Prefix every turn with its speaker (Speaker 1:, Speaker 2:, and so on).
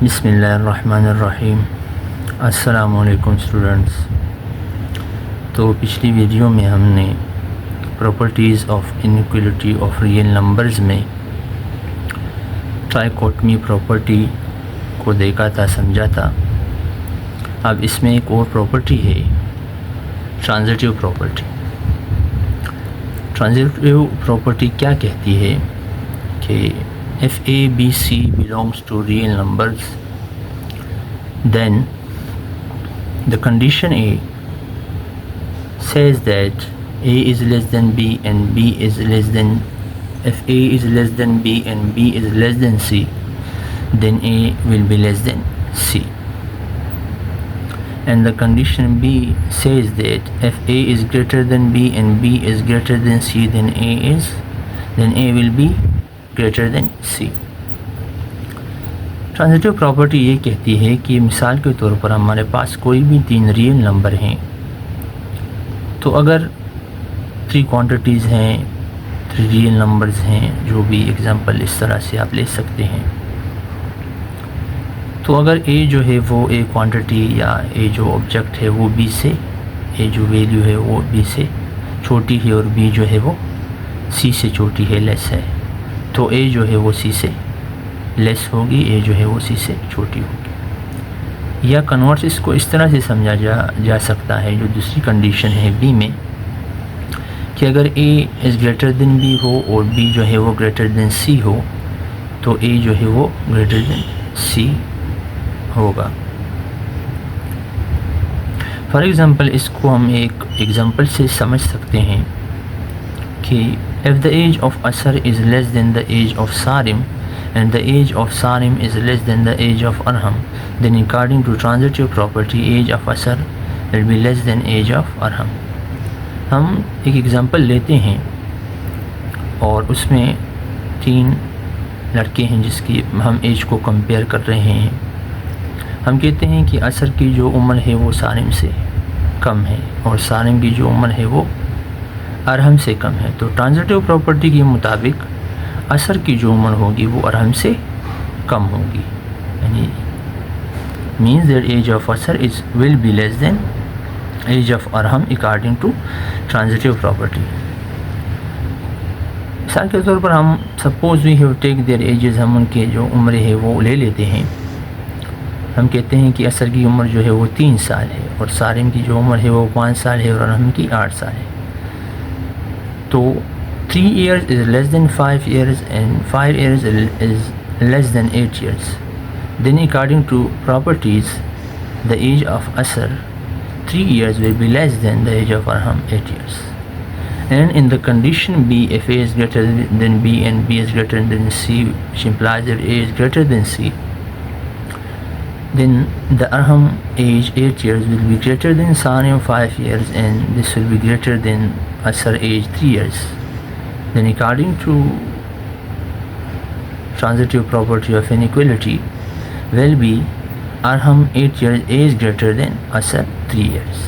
Speaker 1: بسم اللہ الرحمن الرحیم۔ السلام علیکم اسٹوڈنٹس۔ تو پچھلی ویڈیو میں ہم نے properties of inequality of real numbers میں ٹرائیکوٹمی پراپرٹی کو دیکھا تھا، سمجھا تھا۔ اب اس میں ایک اور پراپرٹی ہے، ٹرانزٹیو پراپرٹی۔ ٹرانزٹیو پراپرٹی کیا کہتی ہے کہ if A, B, C belongs to real numbers, then the condition A says that A is less than B and B is less than, if A is less than B and B is less than C, then A will be less than C. And the condition B says that if A is greater than B and B is greater than C, then A will be greater than C. Transitive property یہ کہتی ہے کہ مثال کے طور پر ہمارے پاس کوئی بھی 3 ریئل نمبر ہیں، تو اگر 3 کوانٹیٹیز ہیں، 3 ریئل نمبرز ہیں، جو بھی ایگزامپل اس طرح سے آپ لے سکتے ہیں، تو اگر A جو ہے وہ A کوانٹیٹی یا A جو آبجیکٹ ہے وہ B سے، A جو ویلیو ہے وہ B سے چھوٹی ہے اور B جو ہے وہ C سے چھوٹی ہے، لیس ہے، تو A جو ہے وہ C سے لیس ہوگی، A جو ہے وہ C سے چھوٹی ہوگی۔ یا کنورس اس کو اس طرح سے سمجھا جا سکتا ہے، جو دوسری کنڈیشن ہے B میں، کہ اگر A is greater than B ہو اور B جو ہے وہ گریٹر دین C ہو، تو A جو ہے وہ گریٹر دین C ہوگا۔ فار ایگزامپل اس کو ہم ایک ایگزامپل سے سمجھ سکتے ہیں کہ if the age of Asr is less than the age of Sarim and the age of Sarim is less than the age of Arham, then according to transitive property age of Asr will be less than age of Arham۔ ہم ایک example لیتے ہیں اور اس میں 3 لڑکے ہیں جس کی ہم ایج کو کمپیئر کر رہے ہیں۔ ہم کہتے ہیں کہ عصر کی جو عمر ہے وہ سالم سے کم ہے اور سالم کی جو عمر ہے وہ ارحم سے کم ہے، تو ٹرانزٹیو پراپرٹی کے مطابق عصر کی جو عمر ہوگی وہ ارحم سے کم ہوگی، یعنی means that age of عصر will be less than age of Arham according to transitive property۔ مثال کے طور پر ہم suppose we have take their ages، ہم ان کے جو عمر ہے وہ لے لیتے ہیں۔ ہم کہتے ہیں کہ عصر کی عمر جو ہے وہ 3 سال ہے اور سالم کی جو عمر ہے وہ 5 سال ہے اور ارحم کی 8 سال ہے، تو 3 years is less than 5 years and 5 years is less than 8 years. Then according to properties, the age of Asr 3 years will be less than the age of Arham 8 years. And in the condition B, if A is greater than B and B is greater than C, which implies that A is greater than C, then the Arham age 8 years will be greater than Sanim 5 years and this will be greater than Asr age 3 years. Then according to transitive property of inequality will be Arham 8 years A is greater than Asr 3 years.